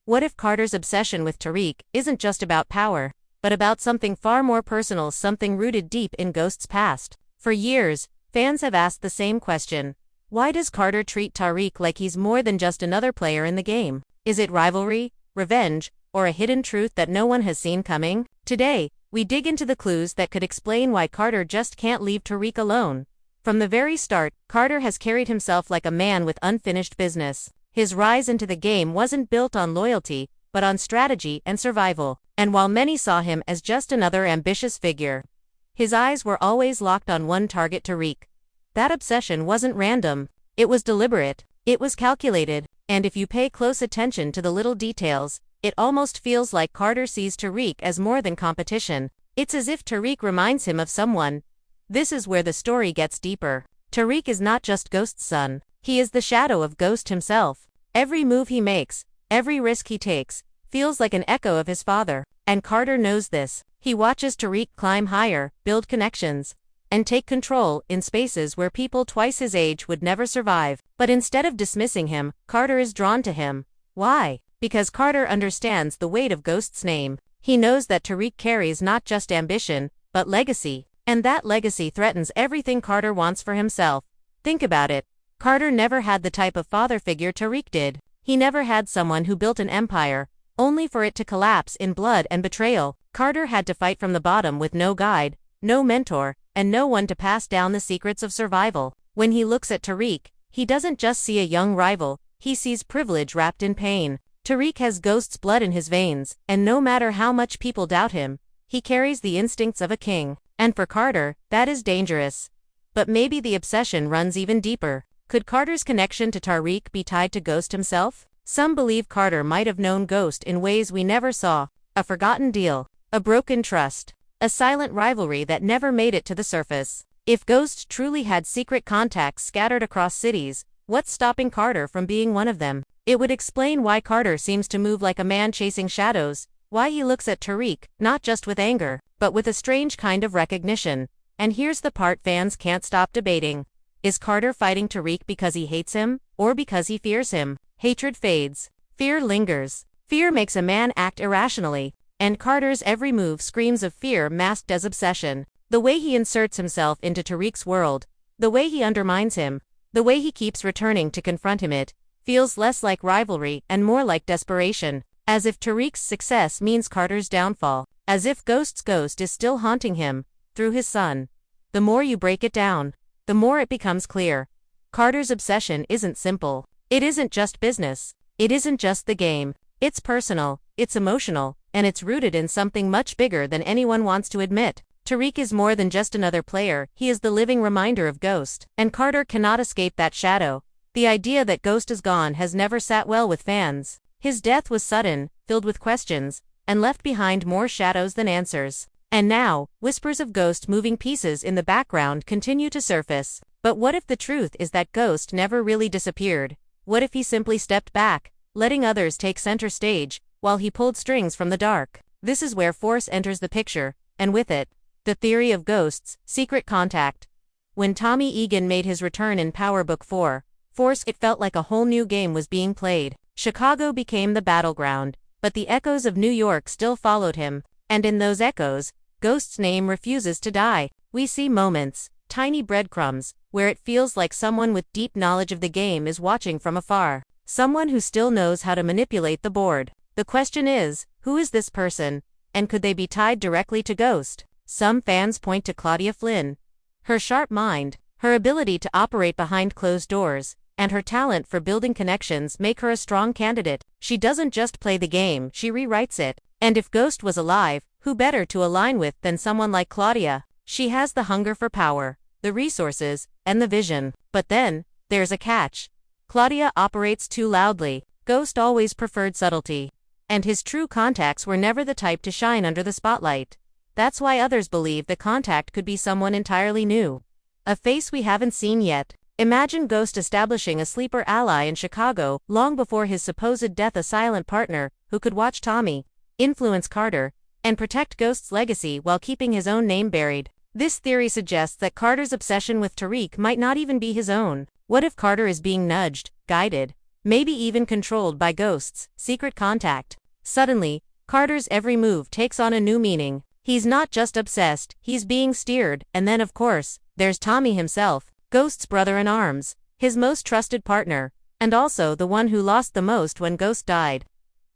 What if Carter's obsession with Tariq isn't just about power, but about something far more personal, something rooted deep in Ghost's past? For years, fans have asked the same question. Why does Carter treat Tariq like he's more than just another player in the game? Is it rivalry, revenge, or a hidden truth that no one has seen coming? Today, we dig into the clues that could explain why Carter just can't leave Tariq alone. From the very start, Carter has carried himself like a man with unfinished business. His rise into the game wasn't built on loyalty, but on strategy and survival. And while many saw him as just another ambitious figure, his eyes were always locked on one target: Tariq. That obsession wasn't random. It was deliberate. It was calculated. And if you pay close attention to the little details, it almost feels like Carter sees Tariq as more than competition. It's as if Tariq reminds him of someone. This is where the story gets deeper. Tariq is not just Ghost's son. He is the shadow of Ghost himself. Every move he makes, every risk he takes, feels like an echo of his father. And Carter knows this. He watches Tariq climb higher, build connections, and take control in spaces where people twice his age would never survive. But instead of dismissing him, Carter is drawn to him. Why? Because Carter understands the weight of Ghost's name. He knows that Tariq carries not just ambition, but legacy. And that legacy threatens everything Carter wants for himself. Think about it. Carter never had the type of father figure Tariq did. He never had someone who built an empire, only for it to collapse in blood and betrayal. Carter had to fight from the bottom with no guide, no mentor, and no one to pass down the secrets of survival. When he looks at Tariq, he doesn't just see a young rival, he sees privilege wrapped in pain. Tariq has Ghost's blood in his veins, and no matter how much people doubt him, he carries the instincts of a king. And for Carter, that is dangerous. But maybe the obsession runs even deeper. Could Carter's connection to Tariq be tied to Ghost himself? Some believe Carter might have known Ghost in ways we never saw. A forgotten deal, a broken trust, a silent rivalry that never made it to the surface. If Ghost truly had secret contacts scattered across cities, what's stopping Carter from being one of them? It would explain why Carter seems to move like a man chasing shadows, why he looks at Tariq, not just with anger, but with a strange kind of recognition. And here's the part fans can't stop debating. Is Carter fighting Tariq because he hates him, or because he fears him? Hatred fades. Fear lingers. Fear makes a man act irrationally, and Carter's every move screams of fear masked as obsession. The way he inserts himself into Tariq's world, the way he undermines him, the way he keeps returning to confront him, it feels less like rivalry and more like desperation. As if Tariq's success means Carter's downfall. As if Ghost's ghost is still haunting him, through his son. The more you break it down, the more it becomes clear. Carter's obsession isn't simple. It isn't just business. It isn't just the game. It's personal, it's emotional, and it's rooted in something much bigger than anyone wants to admit. Tariq is more than just another player, he is the living reminder of Ghost. And Carter cannot escape that shadow. The idea that Ghost is gone has never sat well with fans. His death was sudden, filled with questions, and left behind more shadows than answers. And now, whispers of Ghost moving pieces in the background continue to surface. But what if the truth is that Ghost never really disappeared? What if he simply stepped back, letting others take center stage, while he pulled strings from the dark? This is where force enters the picture, and with it, the theory of Ghost's secret contact. When Tommy Egan made his return in Power Book 4, Force, it felt like a whole new game was being played. Chicago became the battleground, but the echoes of New York still followed him, and in those echoes, Ghost's name refuses to die. We see moments, tiny breadcrumbs, where it feels like someone with deep knowledge of the game is watching from afar. Someone who still knows how to manipulate the board. The question is, who is this person, and could they be tied directly to Ghost? Some fans point to Claudia Flynn. Her sharp mind, her ability to operate behind closed doors, and her talent for building connections make her a strong candidate. She doesn't just play the game, she rewrites it. And if Ghost was alive, who better to align with than someone like Claudia? She has the hunger for power, the resources, and the vision. But then, there's a catch. Claudia operates too loudly. Ghost always preferred subtlety. And his true contacts were never the type to shine under the spotlight. That's why others believe the contact could be someone entirely new. A face we haven't seen yet. Imagine Ghost establishing a sleeper ally in Chicago, long before his supposed death, a silent partner, who could watch Tommy, influence Carter, and protect Ghost's legacy while keeping his own name buried. This theory suggests that Carter's obsession with Tariq might not even be his own. What if Carter is being nudged, guided, maybe even controlled by ghosts, secret contact. Suddenly, Carter's every move takes on a new meaning. He's not just obsessed, he's being steered, and then of course, there's Tommy himself, Ghost's brother-in-arms, his most trusted partner, and also the one who lost the most when Ghost died.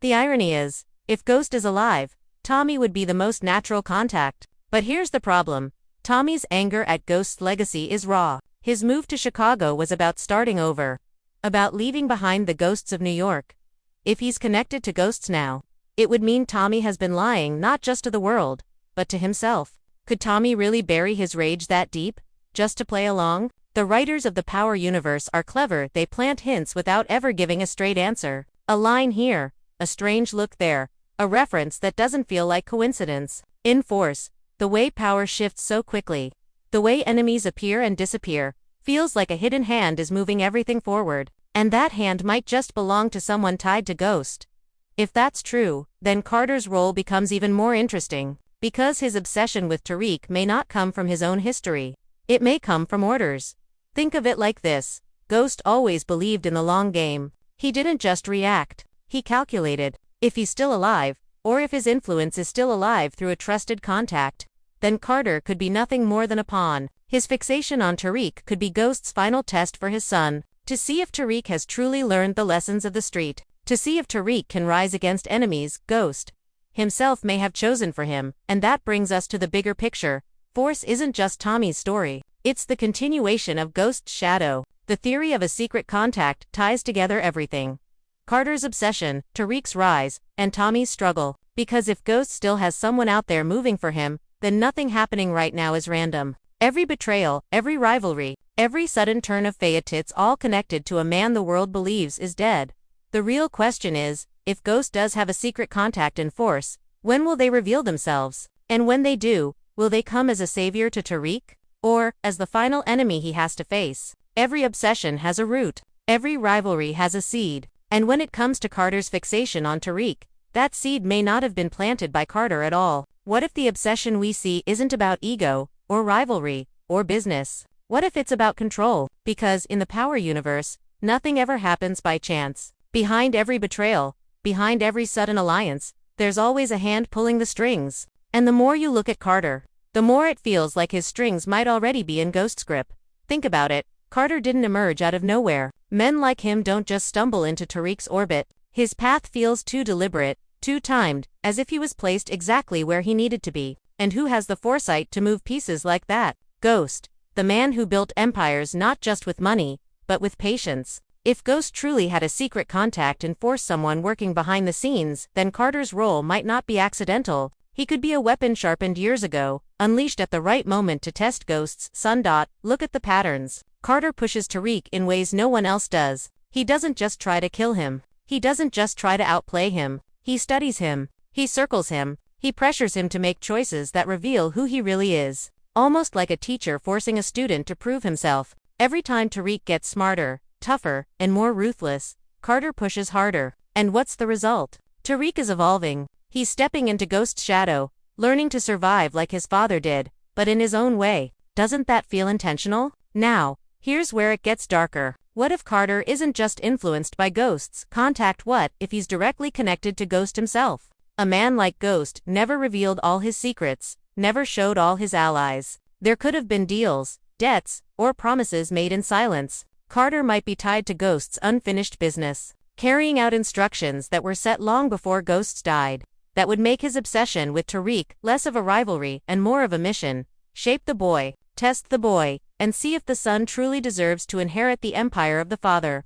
The irony is, if Ghost is alive, Tommy would be the most natural contact. But here's the problem. Tommy's anger at Ghost's legacy is raw. His move to Chicago was about starting over. About leaving behind the ghosts of New York. If he's connected to ghosts now, it would mean Tommy has been lying not just to the world, but to himself. Could Tommy really bury his rage that deep, just to play along? The writers of the Power universe are clever. They plant hints without ever giving a straight answer. A line here, a strange look there, a reference that doesn't feel like coincidence. In Force, the way power shifts so quickly, the way enemies appear and disappear, feels like a hidden hand is moving everything forward, and that hand might just belong to someone tied to Ghost. If that's true, then Carter's role becomes even more interesting, because his obsession with Tariq may not come from his own history. It may come from orders. Think of it like this. Ghost always believed in the long game. He didn't just react. He calculated. If he's still alive, or if his influence is still alive through a trusted contact, then Carter could be nothing more than a pawn. His fixation on Tariq could be Ghost's final test for his son, to see if Tariq has truly learned the lessons of the street, to see if Tariq can rise against enemies Ghost himself may have chosen for him. And that brings us to the bigger picture. Force isn't just Tommy's story. It's the continuation of Ghost's shadow. The theory of a secret contact ties together everything. Carter's obsession, Tariq's rise, and Tommy's struggle. Because if Ghost still has someone out there moving for him, then nothing happening right now is random. Every betrayal, every rivalry, every sudden turn of fate, it's all connected to a man the world believes is dead. The real question is, if Ghost does have a secret contact in Force, when will they reveal themselves? And when they do, will they come as a savior to Tariq? Or, as the final enemy he has to face? Every obsession has a root. Every rivalry has a seed. And when it comes to Carter's fixation on Tariq, that seed may not have been planted by Carter at all. What if the obsession we see isn't about ego, or rivalry, or business? What if it's about control? Because in the Power universe, nothing ever happens by chance. Behind every betrayal, behind every sudden alliance, there's always a hand pulling the strings. And the more you look at Carter, the more it feels like his strings might already be in Ghost's grip. Think about it, Carter didn't emerge out of nowhere. Men like him don't just stumble into Tariq's orbit. His path feels too deliberate, too timed, as if he was placed exactly where he needed to be. And who has the foresight to move pieces like that? Ghost, the man who built empires not just with money, but with patience. If Ghost truly had a secret contact and forced someone working behind the scenes, then Carter's role might not be accidental. He could be a weapon sharpened years ago, unleashed at the right moment to test Ghost's sun. Look at the patterns. Carter pushes Tariq in ways no one else does. He doesn't just try to kill him. He doesn't just try to outplay him. He studies him. He circles him. He pressures him to make choices that reveal who he really is. Almost like a teacher forcing a student to prove himself. Every time Tariq gets smarter, tougher, and more ruthless, Carter pushes harder. And what's the result? Tariq is evolving. He's stepping into Ghost's shadow, learning to survive like his father did, but in his own way. Doesn't that feel intentional? Now, here's where it gets darker. What if Carter isn't just influenced by Ghost's contact? What if he's directly connected to Ghost himself? A man like Ghost never revealed all his secrets, never showed all his allies. There could have been deals, debts, or promises made in silence. Carter might be tied to Ghost's unfinished business, carrying out instructions that were set long before Ghost died. That would make his obsession with Tariq less of a rivalry and more of a mission. Shape the boy, test the boy, and see if the son truly deserves to inherit the empire of the father.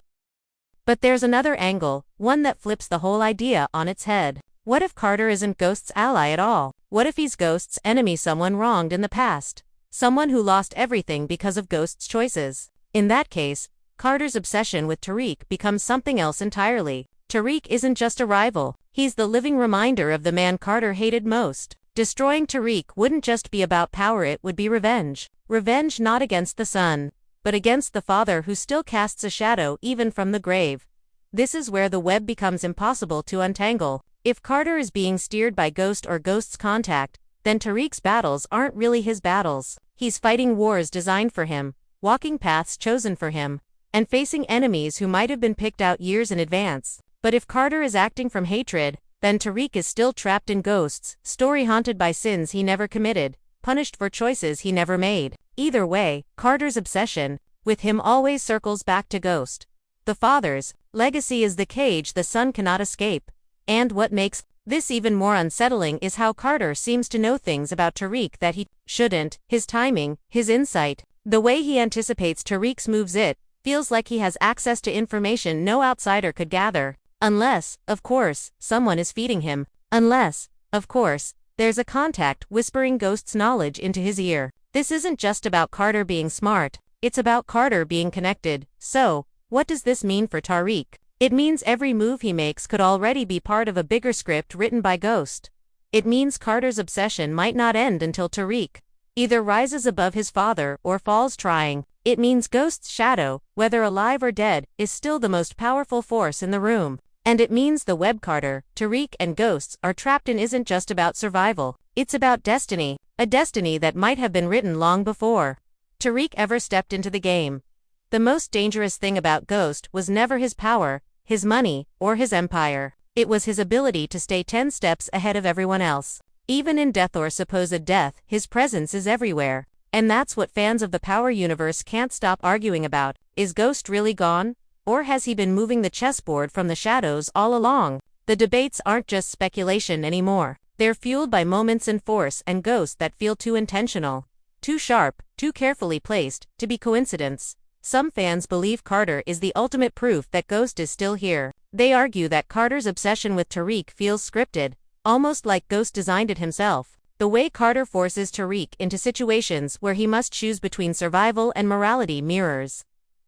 But there's another angle, one that flips the whole idea on its head. What if Carter isn't Ghost's ally at all? What if he's Ghost's enemy, someone wronged in the past? Someone who lost everything because of Ghost's choices? In that case, Carter's obsession with Tariq becomes something else entirely. Tariq isn't just a rival, he's the living reminder of the man Carter hated most. Destroying Tariq wouldn't just be about power, it would be revenge. Revenge not against the son, but against the father who still casts a shadow even from the grave. This is where the web becomes impossible to untangle. If Carter is being steered by Ghost or Ghost's contact, then Tariq's battles aren't really his battles. He's fighting wars designed for him, walking paths chosen for him, and facing enemies who might have been picked out years in advance. But if Carter is acting from hatred, then Tariq is still trapped in Ghost's story, haunted by sins he never committed, punished for choices he never made. Either way, Carter's obsession with him always circles back to Ghost. The father's legacy is the cage the son cannot escape. And what makes this even more unsettling is how Carter seems to know things about Tariq that he shouldn't. His timing, his insight, the way he anticipates Tariq's moves, it feels like he has access to information no outsider could gather. Unless, of course, someone is feeding him. Unless, of course, there's a contact whispering Ghost's knowledge into his ear. This isn't just about Carter being smart, it's about Carter being connected. So, what does this mean for Tariq? It means every move he makes could already be part of a bigger script written by Ghost. It means Carter's obsession might not end until Tariq either rises above his father or falls trying. It means Ghost's shadow, whether alive or dead, is still the most powerful force in the room. And it means the web Carter, Tariq, and Ghosts are trapped in isn't just about survival, it's about destiny, a destiny that might have been written long before Tariq ever stepped into the game. The most dangerous thing about Ghost was never his power, his money, or his empire. It was his ability to stay 10 steps ahead of everyone else. Even in death or supposed death, his presence is everywhere. And that's what fans of the Power universe can't stop arguing about. Is Ghost really gone? Or has he been moving the chessboard from the shadows all along? The debates aren't just speculation anymore. They're fueled by moments in Force and Ghost that feel too intentional, too sharp, too carefully placed, to be coincidence. Some fans believe Carter is the ultimate proof that Ghost is still here. They argue that Carter's obsession with Tariq feels scripted, almost like Ghost designed it himself. The way Carter forces Tariq into situations where he must choose between survival and morality mirrors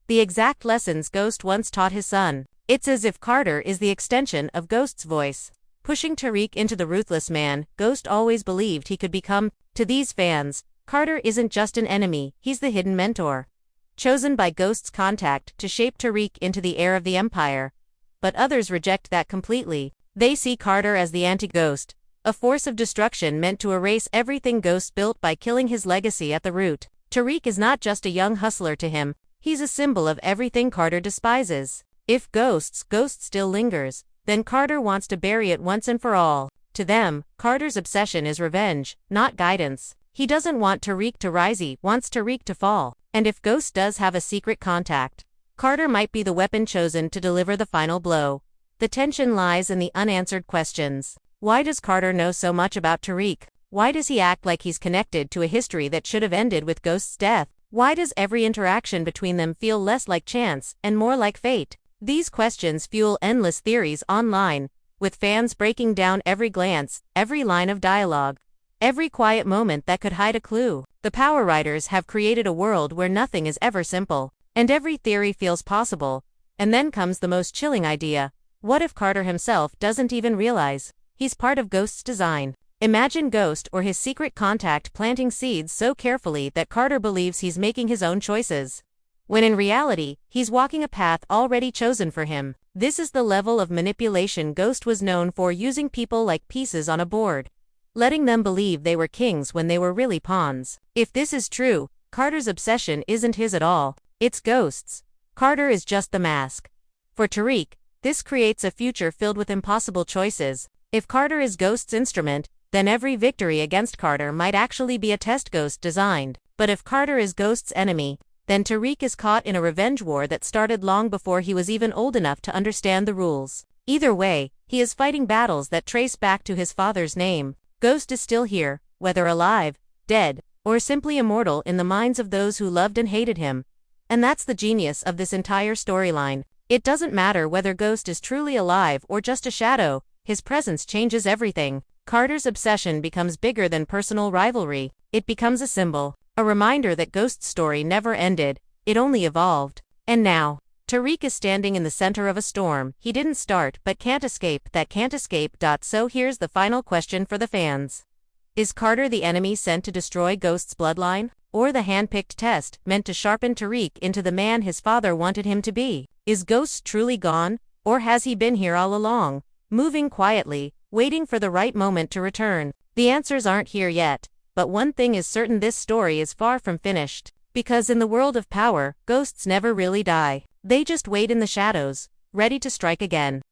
the exact lessons Ghost once taught his son. It's as if Carter is the extension of Ghost's voice, pushing Tariq into the ruthless man Ghost always believed he could become. To these fans, Carter isn't just an enemy, he's the hidden mentor, chosen by Ghost's contact to shape Tariq into the heir of the Empire. But others reject that completely. They see Carter as the anti-Ghost, a force of destruction meant to erase everything Ghost built by killing his legacy at the root. Tariq is not just a young hustler to him, he's a symbol of everything Carter despises. If Ghost still lingers, then Carter wants to bury it once and for all. To them, Carter's obsession is revenge, not guidance. He doesn't want Tariq to rise, he wants Tariq to fall. And if Ghost does have a secret contact, Carter might be the weapon chosen to deliver the final blow. The tension lies in the unanswered questions. Why does Carter know so much about Tariq? Why does he act like he's connected to a history that should have ended with Ghost's death? Why does every interaction between them feel less like chance and more like fate? These questions fuel endless theories online, with fans breaking down every glance, every line of dialogue, every quiet moment that could hide a clue. The Power writers have created a world where nothing is ever simple, and every theory feels possible. And then comes the most chilling idea. What if Carter himself doesn't even realize he's part of Ghost's design? Imagine Ghost or his secret contact planting seeds so carefully that Carter believes he's making his own choices, when in reality, he's walking a path already chosen for him. This is the level of manipulation Ghost was known for, using people like pieces on a board, letting them believe they were kings when they were really pawns. If this is true, Carter's obsession isn't his at all, it's Ghost's. Carter is just the mask. For Tariq, this creates a future filled with impossible choices. If Carter is Ghost's instrument, then every victory against Carter might actually be a test Ghost designed. But if Carter is Ghost's enemy, then Tariq is caught in a revenge war that started long before he was even old enough to understand the rules. Either way, he is fighting battles that trace back to his father's name. Ghost is still here, whether alive, dead, or simply immortal in the minds of those who loved and hated him. And that's the genius of this entire storyline. It doesn't matter whether Ghost is truly alive or just a shadow, his presence changes everything. Carter's obsession becomes bigger than personal rivalry. It becomes a symbol, a reminder that Ghost's story never ended, it only evolved. And now, Tariq is standing in the center of a storm he didn't start but can't escape, that can't escape. So here's the final question for the fans. Is Carter the enemy sent to destroy Ghost's bloodline? Or the hand-picked test meant to sharpen Tariq into the man his father wanted him to be? Is Ghost truly gone? Or has he been here all along, moving quietly, waiting for the right moment to return? The answers aren't here yet, but one thing is certain: this story is far from finished. Because in the world of Power, ghosts never really die. They just wait in the shadows, ready to strike again.